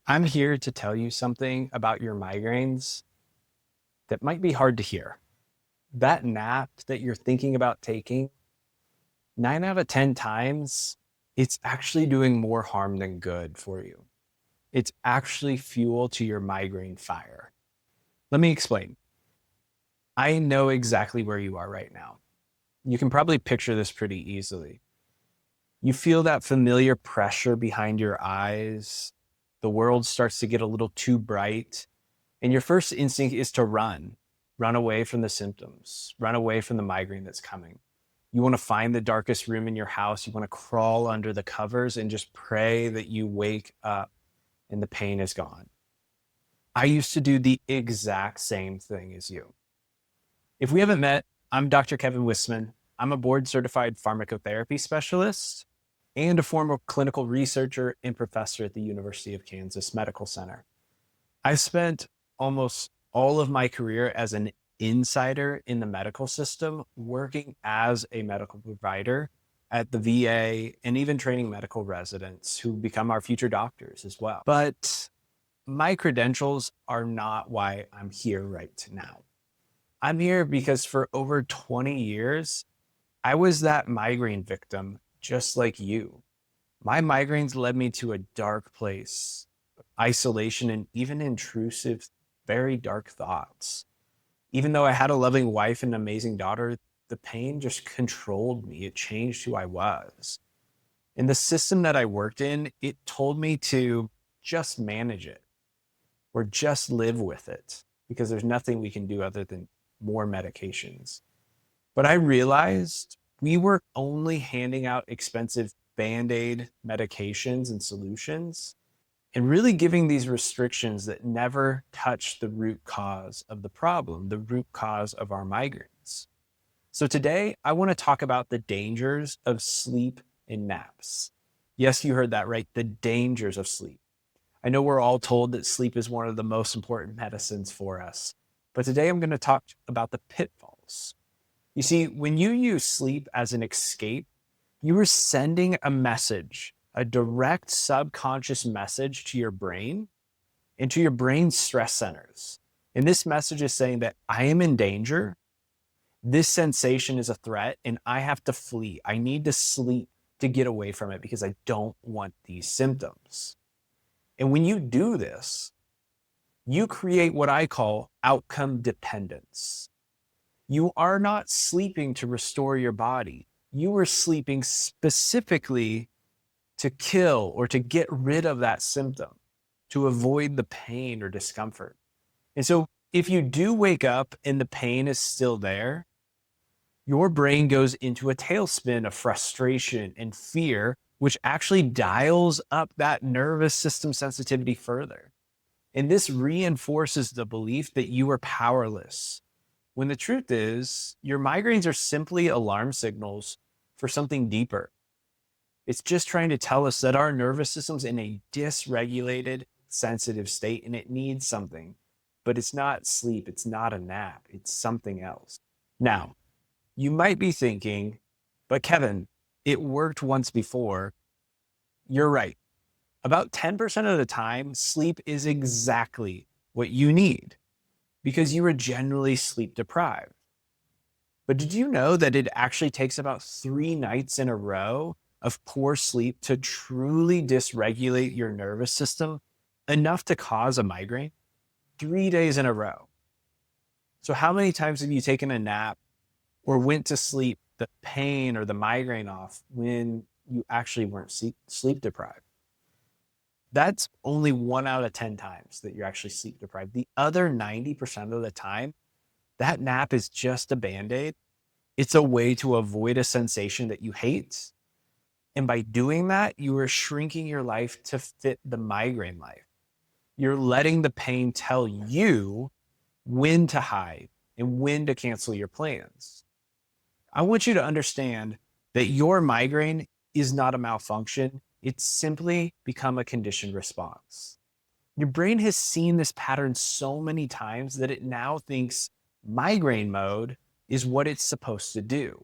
I'm here to tell you something about your migraines that might be hard to hear. That nap that you're thinking about taking, 9 out of 10 times, it's actually doing more harm than good for you. It's actually fuel to your migraine fire. Let me explain. I know exactly where you are right now. You can probably picture this pretty easily. You feel that familiar pressure behind your eyes. The world starts to get a little too bright. And your first instinct is to run away from the symptoms, run away from the migraine that's coming. You want to find the darkest room in your house. You want to crawl under the covers and just pray that you wake up and the pain is gone. I used to do the exact same thing as you. If we haven't met, I'm Dr. Kevin Wisman. I'm a board certified pharmacotherapy specialist and a former clinical researcher and professor at the University of Kansas Medical Center. I've spent almost all of my career as an insider in the medical system, working as a medical provider at the VA and even training medical residents who become our future doctors as well. But my credentials are not why I'm here right now. I'm here because for over 20 years, I was that migraine victim just like you. My migraines led me to a dark place, isolation, and even intrusive, very dark thoughts. Even though I had a loving wife and an amazing daughter, the pain just controlled me. It changed who I was. In the system that I worked in, it told me to just manage it or just live with it because there's nothing we can do other than more medications. But I realized we were only handing out expensive Band-Aid medications and solutions and really giving these restrictions that never touch the root cause of the problem, the root cause of our migraines. So today, I want to talk about the dangers of sleep and naps. Yes, you heard that right, the dangers of sleep. I know we're all told that sleep is one of the most important medicines for us, but today I'm going to talk about the pitfalls. You see, when you use sleep as an escape, you are sending a message, a direct subconscious message to your brain and to your brain's stress centers. And this message is saying that I am in danger. This sensation is a threat and I have to flee. I need to sleep to get away from it because I don't want these symptoms. And when you do this, you create what I call outcome dependence. You are not sleeping to restore your body. You are sleeping specifically to kill or to get rid of that symptom, to avoid the pain or discomfort. And so if you do wake up and the pain is still there, your brain goes into a tailspin of frustration and fear, which actually dials up that nervous system sensitivity further. And this reinforces the belief that you are powerless, when the truth is, your migraines are simply alarm signals for something deeper. It's just trying to tell us that our nervous system's in a dysregulated, sensitive state and it needs something. But it's not sleep, it's not a nap, it's something else. Now, you might be thinking, but Kevin, it worked once before. You're right. About 10% of the time, sleep is exactly what you need because you are generally sleep deprived. But did you know that it actually takes about 3 nights in a row of poor sleep to truly dysregulate your nervous system enough to cause a migraine? 3 days in a row. So how many times have you taken a nap or went to sleep the pain or the migraine off when you actually weren't sleep deprived? That's only 1 out of 10 times that you're actually sleep deprived. The other 90% of the time, that nap is just a Band-Aid. It's a way to avoid a sensation that you hate. And by doing that, you are shrinking your life to fit the migraine life. You're letting the pain tell you when to hide and when to cancel your plans. I want you to understand that your migraine is not a malfunction. It's simply become a conditioned response. Your brain has seen this pattern so many times that it now thinks migraine mode is what it's supposed to do.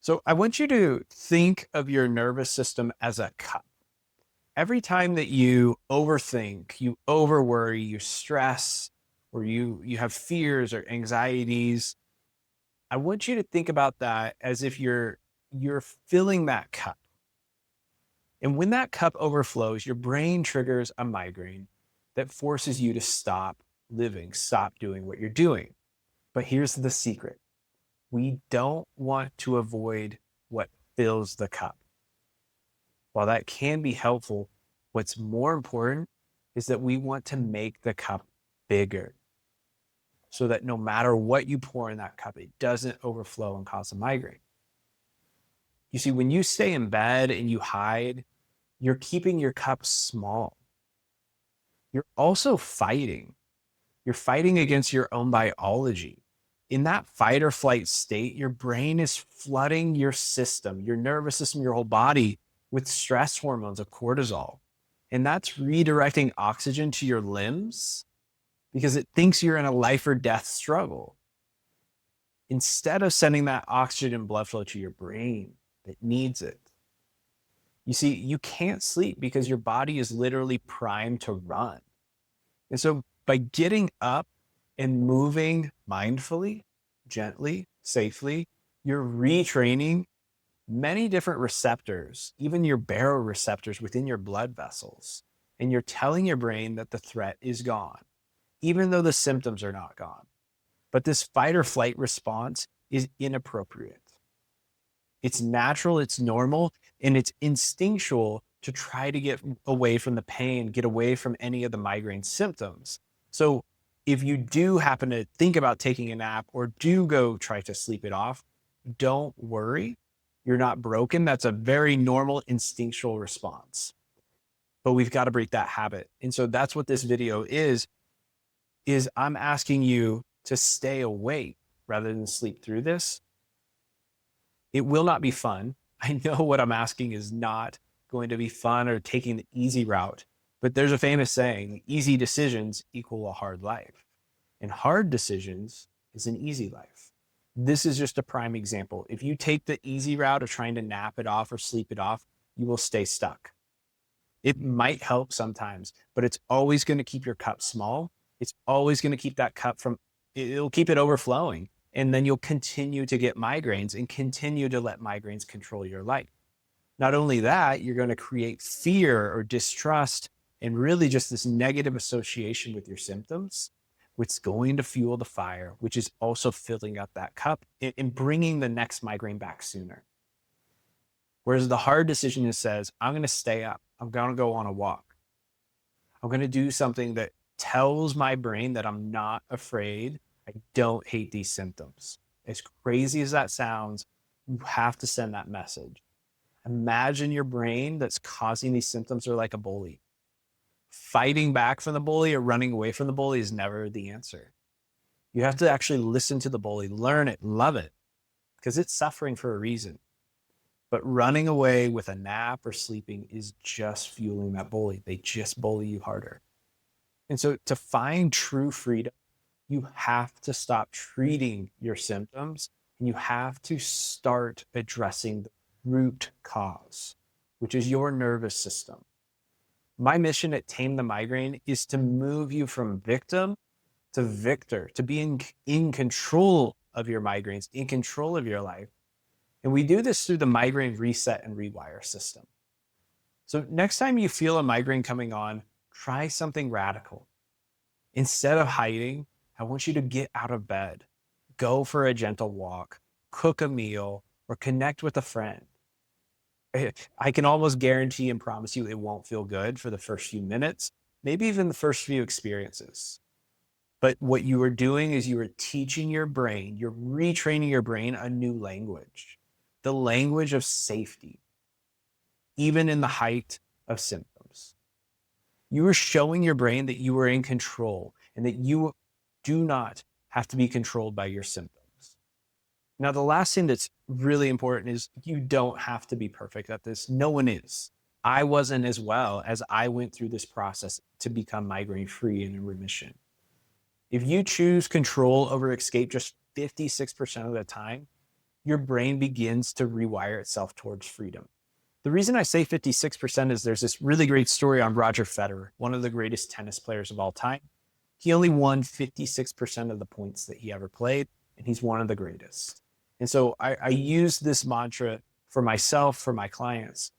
So I want you to think of your nervous system as a cup. every time that you overthink, you overworry, you stress, or you have fears or anxieties, I want you to think about that as if you're filling that cup. And when that cup overflows, your brain triggers a migraine that forces you to stop living, stop doing what you're doing. But here's the secret. We don't want to avoid what fills the cup. While that can be helpful, what's more important is that we want to make the cup bigger so that no matter what you pour in that cup, it doesn't overflow and cause a migraine. You see, when you stay in bed and you hide, you're keeping your cup small. You're also fighting. You're fighting against your own biology. In that fight or flight state, your brain is flooding your system, your nervous system, your whole body with stress hormones of cortisol. And that's redirecting oxygen to your limbs because it thinks you're in a life or death struggle. Instead of sending that oxygen and blood flow to your brain that needs it. You see, you can't sleep because your body is literally primed to run. And so by getting up and moving mindfully, gently, safely, you're retraining many different receptors, even your baroreceptors within your blood vessels. And you're telling your brain that the threat is gone, even though the symptoms are not gone. But this fight or flight response is inappropriate. It's natural, it's normal, and it's instinctual to try to get away from the pain, get away from any of the migraine symptoms. So if you do happen to think about taking a nap or do go try to sleep it off, don't worry. You're not broken. That's a very normal instinctual response. But we've got to break that habit. And so that's what this video is I'm asking you to stay awake rather than sleep through this. It will not be fun. I know what I'm asking is not going to be fun or taking the easy route, but there's a famous saying, easy decisions equal a hard life. And hard decisions is an easy life. This is just a prime example. If you take the easy route of trying to nap it off or sleep it off, you will stay stuck. It might help sometimes, but it's always going to keep your cup small. It's always going to keep that cup it'll keep it overflowing. And then you'll continue to get migraines and continue to let migraines control your life. Not only that, you're going to create fear or distrust and really just this negative association with your symptoms, which is going to fuel the fire, which is also filling up that cup and bringing the next migraine back sooner. Whereas the hard decision says, I'm going to stay up. I'm going to go on a walk. I'm going to do something that tells my brain that I'm not afraid. I don't hate these symptoms. As crazy as that sounds, you have to send that message. Imagine your brain that's causing these symptoms are like a bully. Fighting back from the bully or running away from the bully is never the answer. You have to actually listen to the bully, learn it, love it, because it's suffering for a reason. But running away with a nap or sleeping is just fueling that bully. They just bully you harder. And so to find true freedom, you have to stop treating your symptoms and you have to start addressing the root cause, which is your nervous system. My mission at Tame the Migraine is to move you from victim to victor, to being in control of your migraines, in control of your life. And we do this through the migraine reset and rewire system. So next time you feel a migraine coming on, try something radical. Instead of hiding, I want you to get out of bed, go for a gentle walk, cook a meal, or connect with a friend. I can almost guarantee and promise you it won't feel good for the first few minutes, maybe even the first few experiences. But what you are doing is you are teaching your brain, you're retraining your brain a new language, the language of safety, even in the height of symptoms. You are showing your brain that you are in control and that you do not have to be controlled by your symptoms. Now, the last thing that's really important is you don't have to be perfect at this. No one is. I wasn't as well as I went through this process to become migraine free and in remission. If you choose control over escape just 56% of the time, your brain begins to rewire itself towards freedom. The reason I say 56% is there's this really great story on Roger Federer, one of the greatest tennis players of all time. He only won 56% of the points that he ever played, and he's one of the greatest. And so I use this mantra for myself, for my clients.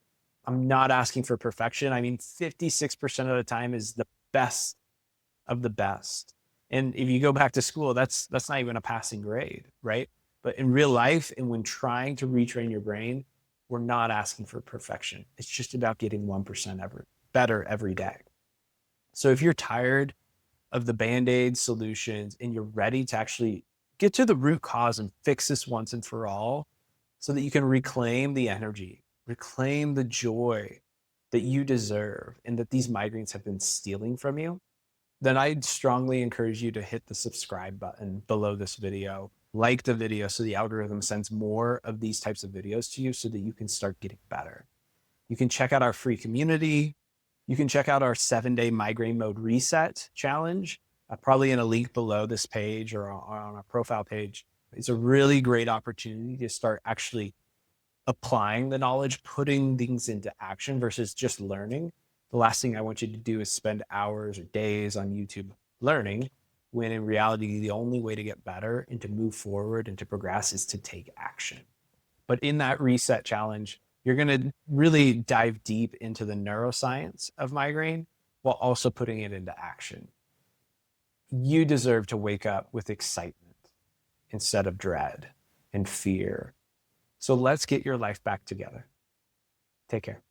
I'm not asking for perfection. I mean, 56% of the time is the best of the best. And if you go back to school, that's not even a passing grade, right? But in real life, and when trying to retrain your brain, we're not asking for perfection. It's just about getting 1% better every day. So if you're tired of the band-aid solutions and you're ready to actually get to the root cause and fix this once and for all, so that you can reclaim the energy, reclaim the joy that you deserve and that these migraines have been stealing from you, then I'd strongly encourage you to hit the subscribe button below this video, like the video so the algorithm sends more of these types of videos to you so that you can start getting better. You can check out our free community. You can check out our 7-day migraine mode reset challenge, probably in a link below this page or on our profile page. It's a really great opportunity to start actually applying the knowledge, putting things into action versus just learning. The last thing I want you to do is spend hours or days on YouTube learning, when in reality, the only way to get better and to move forward and to progress is to take action. But in that reset challenge, you're going to really dive deep into the neuroscience of migraine while also putting it into action. You deserve to wake up with excitement instead of dread and fear. So let's get your life back together. Take care.